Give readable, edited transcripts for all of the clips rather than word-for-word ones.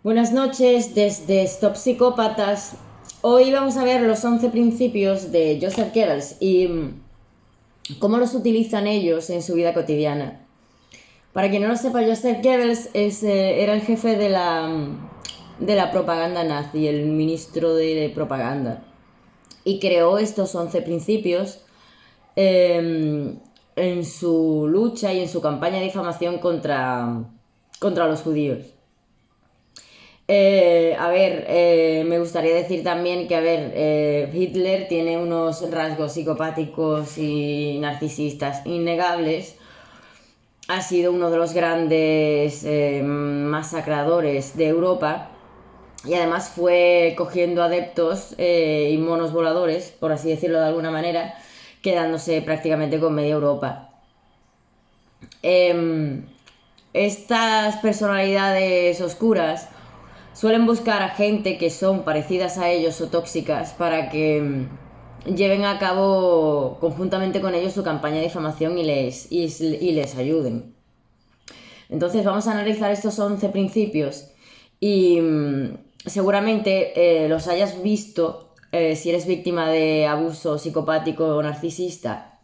Buenas noches desde Stop Psicópatas. Hoy vamos a ver los 11 principios de Joseph Goebbels y cómo los utilizan ellos en su vida cotidiana. Para quien no lo sepa, Joseph Goebbels era el jefe de la propaganda nazi, el ministro de propaganda. Y creó estos 11 principios en su lucha y en su campaña de difamación contra los judíos. Me gustaría decir también que, Hitler tiene unos rasgos psicopáticos y narcisistas innegables. Ha sido uno de los grandes masacradores de Europa y además fue cogiendo adeptos y monos voladores, por así decirlo de alguna manera, quedándose prácticamente con media Europa. Estas personalidades oscuras suelen buscar a gente que son parecidas a ellos o tóxicas para que lleven a cabo conjuntamente con ellos su campaña de difamación y les ayuden. Entonces vamos a analizar estos 11 principios y seguramente los hayas visto si eres víctima de abuso psicopático o narcisista.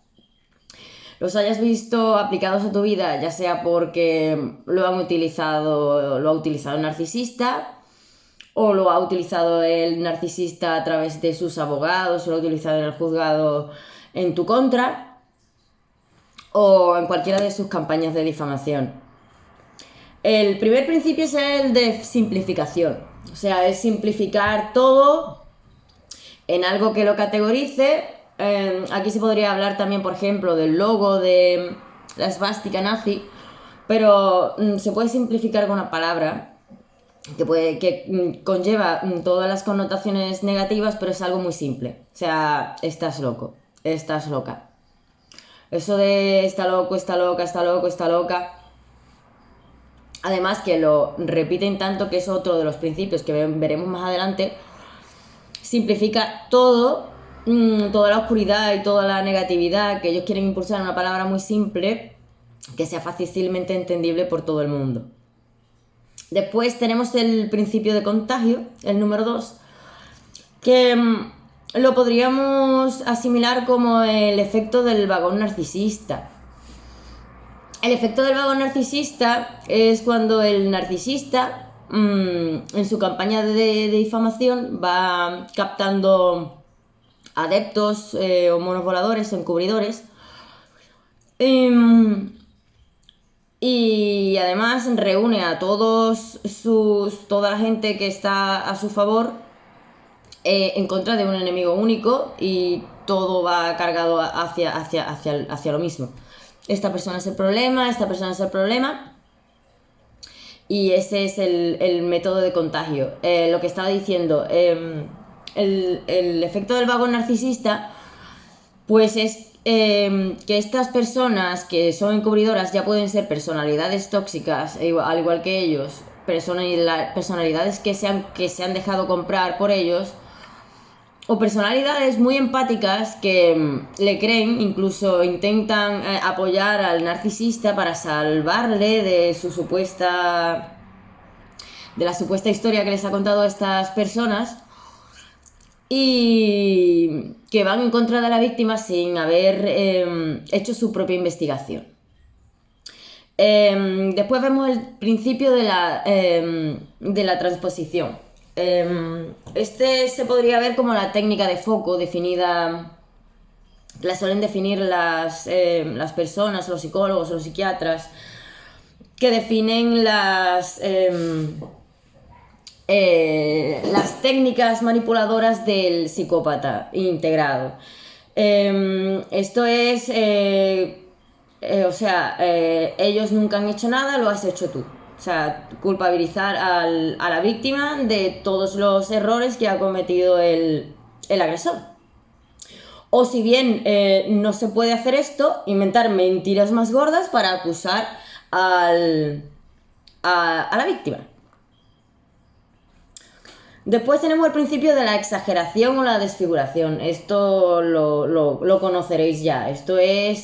Los hayas visto aplicados a tu vida, ya sea porque lo ha utilizado el narcisista, o lo ha utilizado el narcisista a través de sus abogados, o lo ha utilizado en el juzgado en tu contra, o en cualquiera de sus campañas de difamación. El primer principio es el de simplificación, o sea, es simplificar todo en algo que lo categorice. Aquí se podría hablar también, por ejemplo, del logo de la esvástica nazi, pero se puede simplificar con una palabra que conlleva todas las connotaciones negativas, pero es algo muy simple. O sea, estás loco, estás loca. Eso de está loco, está loca, está loco, está loca. Además que lo repiten tanto, que es otro de los principios que veremos más adelante. Simplifica todo, toda la oscuridad y toda la negatividad que ellos quieren impulsar en una palabra muy simple que sea fácilmente entendible por todo el mundo. Después tenemos el principio de contagio, el número 2, que lo podríamos asimilar como el efecto del vagón narcisista. El efecto del vagón narcisista es cuando el narcisista en su campaña de difamación va captando adeptos o monos voladores o encubridores, y además reúne a toda la gente que está a su favor en contra de un enemigo único, y todo va cargado hacia lo mismo. Esta persona es el problema, esta persona es el problema. Y ese es el método de contagio. Lo que estaba diciendo, el efecto del vagón narcisista, pues es que estas personas que son encubridoras ya pueden ser personalidades tóxicas, al igual que ellos, personalidades que se han dejado comprar por ellos, o personalidades muy empáticas que le creen, incluso intentan apoyar al narcisista para salvarle de la supuesta historia que les ha contado a estas personas, y que van en contra de la víctima sin haber hecho su propia investigación. Después vemos el principio de la transposición. Este se podría ver como la técnica de foco definida, que la suelen definir las personas, los psicólogos, los psiquiatras, que definen las técnicas manipuladoras del psicópata integrado. Esto es, ellos nunca han hecho nada, lo has hecho tú. O sea, culpabilizar a la víctima de todos los errores que ha cometido el agresor. O si bien no se puede hacer esto, inventar mentiras más gordas para acusar a la víctima. Después tenemos el principio de la exageración o la desfiguración. Esto lo conoceréis ya. Esto es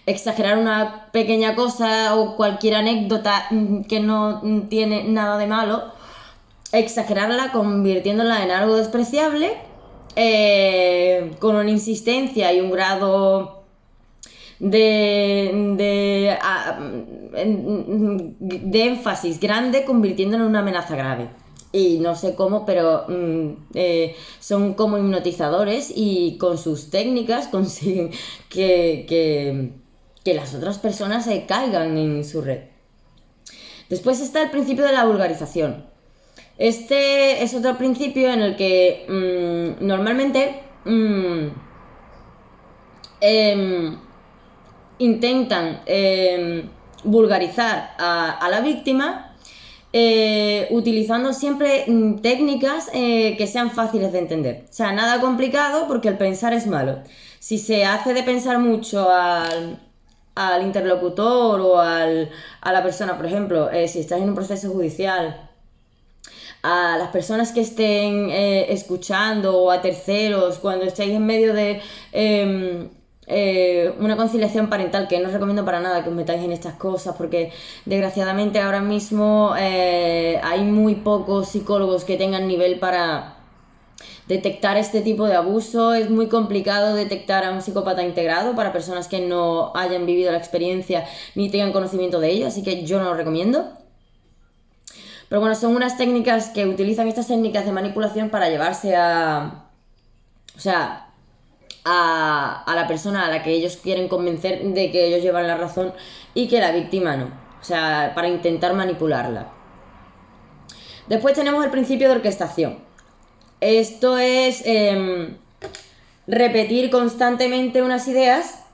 exagerar una pequeña cosa o cualquier anécdota que no tiene nada de malo, exagerarla convirtiéndola en algo despreciable, con una insistencia y un grado de énfasis grande, convirtiéndolo en una amenaza grave. Y no sé cómo, pero son como hipnotizadores y con sus técnicas consiguen que las otras personas se caigan en su red. Después está el principio de la vulgarización. Este es otro principio en el que normalmente intentan vulgarizar a la víctima, utilizando siempre técnicas que sean fáciles de entender. O sea, nada complicado, porque el pensar es malo. Si se hace de pensar mucho al interlocutor o a la persona, por ejemplo, si estás en un proceso judicial, a las personas que estén escuchando, o a terceros, cuando estéis en medio de una conciliación parental, que no os recomiendo para nada que os metáis en estas cosas, porque desgraciadamente ahora mismo hay muy pocos psicólogos que tengan nivel para detectar este tipo de abuso. Es muy complicado detectar a un psicópata integrado para personas que no hayan vivido la experiencia ni tengan conocimiento de ello, así que yo no lo recomiendo. Pero bueno, son unas técnicas que utilizan estas técnicas de manipulación para llevarse a la persona a la que ellos quieren convencer de que ellos llevan la razón y que la víctima no. O sea, para intentar manipularla. Después tenemos el principio de orquestación. Esto es repetir constantemente unas ideas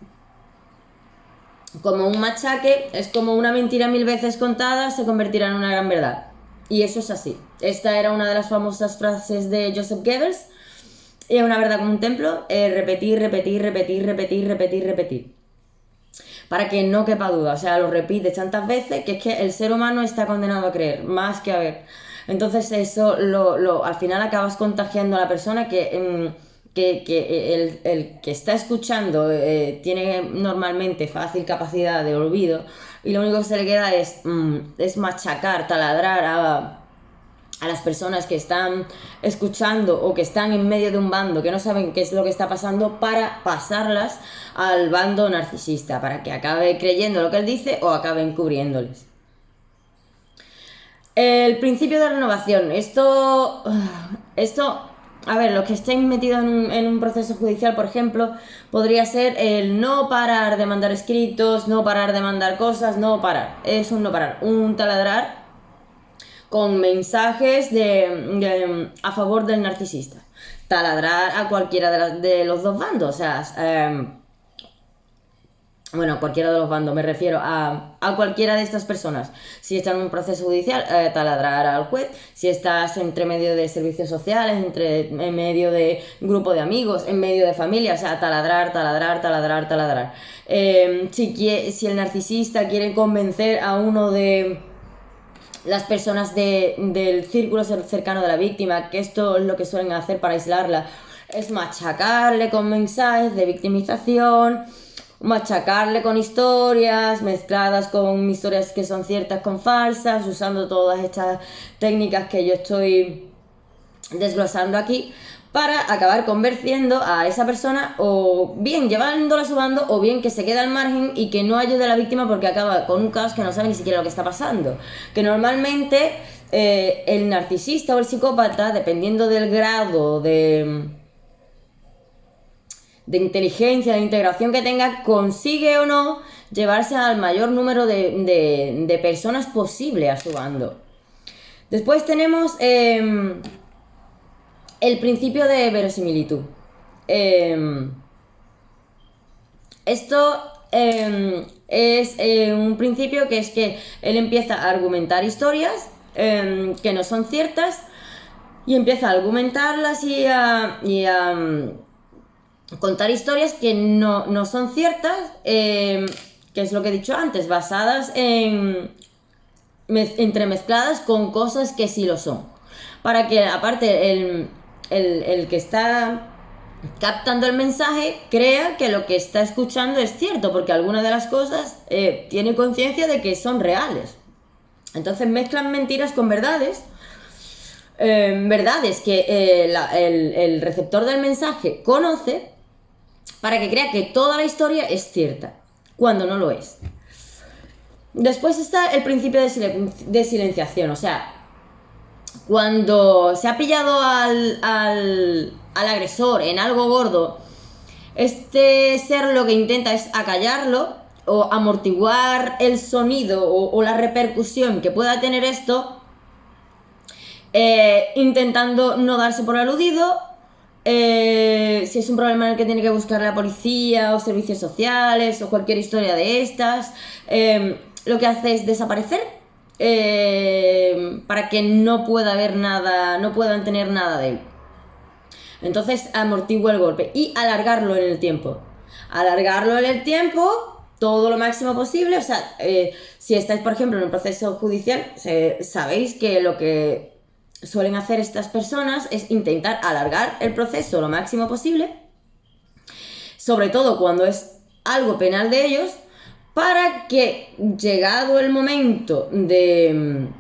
como un machaque. Es como una mentira 1000 veces contada se convertirá en una gran verdad. Y eso es así. Esta era una de las famosas frases de Joseph Goebbels. Y es una verdad como un templo. Repetir, repetir, repetir, repetir, repetir, repetir. Para que no quepa duda. O sea, lo repites tantas veces que es que el ser humano está condenado a creer, más que a ver. Entonces eso al final acabas contagiando a la persona que el que está escuchando tiene normalmente fácil capacidad de olvido, y lo único que se le queda es machacar, taladrar a las personas que están escuchando o que están en medio de un bando, que no saben qué es lo que está pasando, para pasarlas al bando narcisista, para que acabe creyendo lo que él dice o acabe encubriéndoles. El principio de renovación. Esto, a ver, los que estén metidos en un proceso judicial, por ejemplo, podría ser el no parar de mandar escritos, no parar de mandar cosas, no parar. Es un no parar, un taladrar con mensajes a favor del narcisista. Taladrar a cualquiera de los dos bandos, o sea, bueno, cualquiera de los bandos, me refiero a cualquiera de estas personas. Si estás en un proceso judicial, taladrar al juez. Si estás entre medio de servicios sociales, en medio de grupo de amigos, en medio de familia, o sea, taladrar, taladrar, taladrar, taladrar. Si el narcisista quiere convencer a uno de las personas del círculo cercano de la víctima, que esto es lo que suelen hacer para aislarla, es machacarle con mensajes de victimización, machacarle con historias mezcladas con historias que son ciertas con falsas, usando todas estas técnicas que yo estoy desglosando aquí, para acabar convenciendo a esa persona, o bien llevándola a su bando, o bien que se quede al margen y que no ayude a la víctima, porque acaba con un caos que no sabe ni siquiera lo que está pasando. Que normalmente el narcisista o el psicópata, dependiendo del grado de inteligencia, de integración que tenga, consigue o no llevarse al mayor número de personas posible a su bando. Después tenemos el principio de verosimilitud. Esto es un principio que es que él empieza a argumentar historias que no son ciertas, y empieza a argumentarlas y a contar historias que no son ciertas, que es lo que he dicho antes, basadas entremezcladas con cosas que sí lo son, para que aparte el que está captando el mensaje, crea que lo que está escuchando es cierto, porque algunas de las cosas tiene conciencia de que son reales. Entonces mezclan mentiras con verdades. Verdades que el receptor del mensaje conoce para que crea que toda la historia es cierta, cuando no lo es. Después está el principio de silenciación, o sea, cuando se ha pillado al agresor en algo gordo, este ser lo que intenta es acallarlo o amortiguar el sonido o la repercusión que pueda tener esto, intentando no darse por aludido. Si es un problema en el que tiene que buscar la policía o servicios sociales o cualquier historia de estas, lo que hace es desaparecer, para que no pueda haber nada, no puedan tener nada de él. Entonces amortigua el golpe y alargarlo en el tiempo. Alargarlo en el tiempo todo lo máximo posible. O sea, si estáis, por ejemplo, en un proceso judicial, sabéis que lo que suelen hacer estas personas es intentar alargar el proceso lo máximo posible, sobre todo cuando es algo penal de ellos, para que, llegado el momento del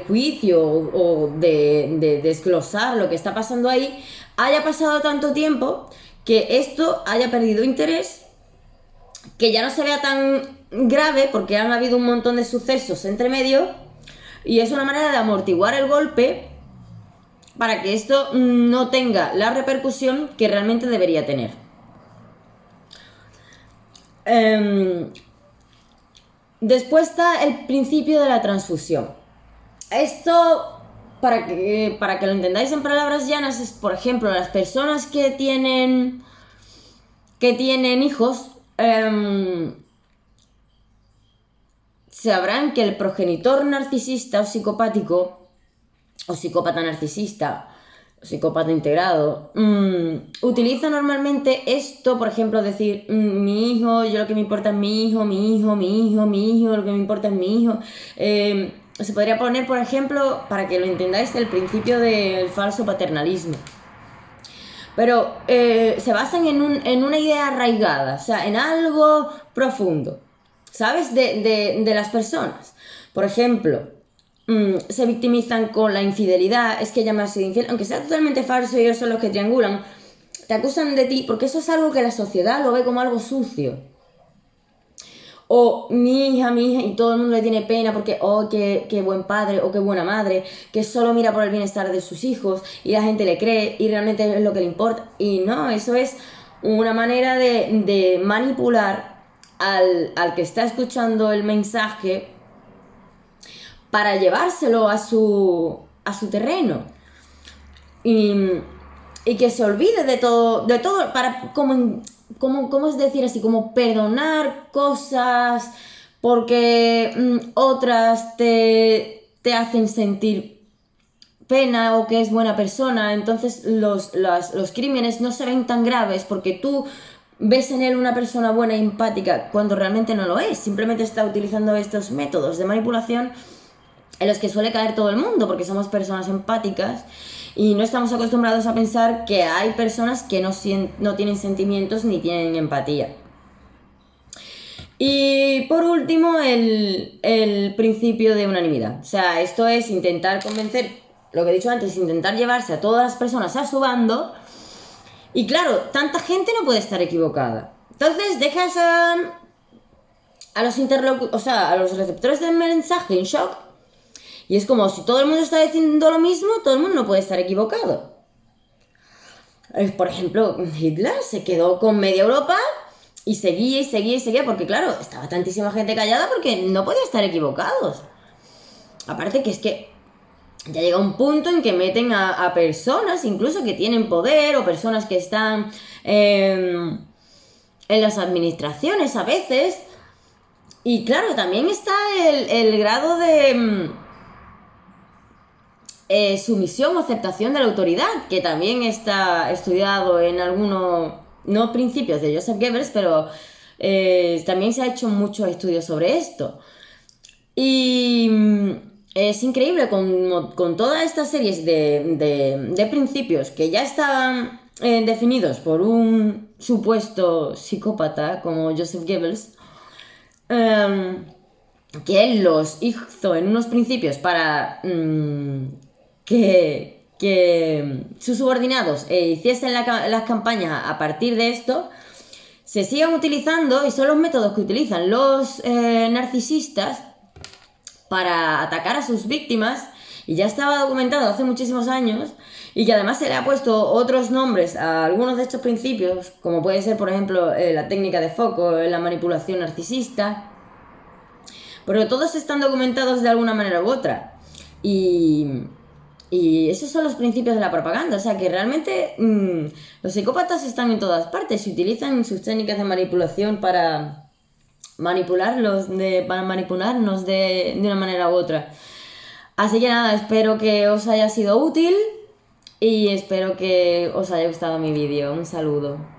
juicio o de desglosar lo que está pasando ahí, haya pasado tanto tiempo que esto haya perdido interés, que ya no se vea tan grave porque han habido un montón de sucesos entre medio, y es una manera de amortiguar el golpe para que esto no tenga la repercusión que realmente debería tener. Después está el principio de la transfusión. Esto, para que lo entendáis en palabras llanas, es, por ejemplo, las personas que tienen hijos, sabrán que el progenitor narcisista o psicopático, o psicópata narcisista, o psicópata integrado, utiliza normalmente esto, por ejemplo, decir, mi hijo, yo lo que me importa es mi hijo, lo que me importa es mi hijo. Se podría poner, por ejemplo, para que lo entendáis, el principio del falso paternalismo. Pero se basan en una idea arraigada, o sea, en algo profundo, ¿sabes? De las personas. Por ejemplo, se victimizan con la infidelidad, es que ella me ha sido infiel, aunque sea totalmente falso y ellos son los que triangulan, te acusan de ti porque eso es algo que la sociedad lo ve como algo sucio. O mi hija, y todo el mundo le tiene pena porque, oh, qué buen padre o qué buena madre, que solo mira por el bienestar de sus hijos y la gente le cree y realmente es lo que le importa. Y no, eso es una manera de manipular al que está escuchando el mensaje para llevárselo a su terreno. Y que se olvide de todo, para ¿cómo es decir así? Como perdonar cosas porque otras te hacen sentir pena o que es buena persona. Entonces los crímenes no se ven tan graves porque tú ves en él una persona buena e empática cuando realmente no lo es. Simplemente está utilizando estos métodos de manipulación en los que suele caer todo el mundo porque somos personas empáticas y no estamos acostumbrados a pensar que hay personas que no tienen sentimientos ni tienen empatía. Y por último, el principio de unanimidad. O sea, esto es intentar convencer, lo que he dicho antes, intentar llevarse a todas las personas a su bando. Y claro, tanta gente no puede estar equivocada. Entonces dejas a los receptores del mensaje en shock. Y es como si todo el mundo está diciendo lo mismo, todo el mundo no puede estar equivocado. Por ejemplo, Hitler se quedó con media Europa y seguía, porque claro, estaba tantísima gente callada porque no podía estar equivocados. Aparte que es que ya llega un punto en que meten a personas incluso que tienen poder o personas que están en las administraciones a veces. Y claro, también está el grado de sumisión o aceptación de la autoridad, que también está estudiado en algunos, no principios de Joseph Goebbels, pero también se ha hecho muchos estudios sobre esto. Y es increíble con todas estas series de principios que ya estaban definidos por un supuesto psicópata como Joseph Goebbels, que él los hizo en unos principios para que sus subordinados hiciesen las campañas a partir de esto, se sigan utilizando y son los métodos que utilizan los narcisistas para atacar a sus víctimas, y ya estaba documentado hace muchísimos años, y que además se le ha puesto otros nombres a algunos de estos principios, como puede ser, por ejemplo, la técnica de foco, la manipulación narcisista, pero todos están documentados de alguna manera u otra. Y esos son los principios de la propaganda, o sea que realmente los psicópatas están en todas partes y utilizan sus técnicas de manipulación para para manipularnos de una manera u otra. Así que nada, espero que os haya sido útil y espero que os haya gustado mi vídeo. Un saludo.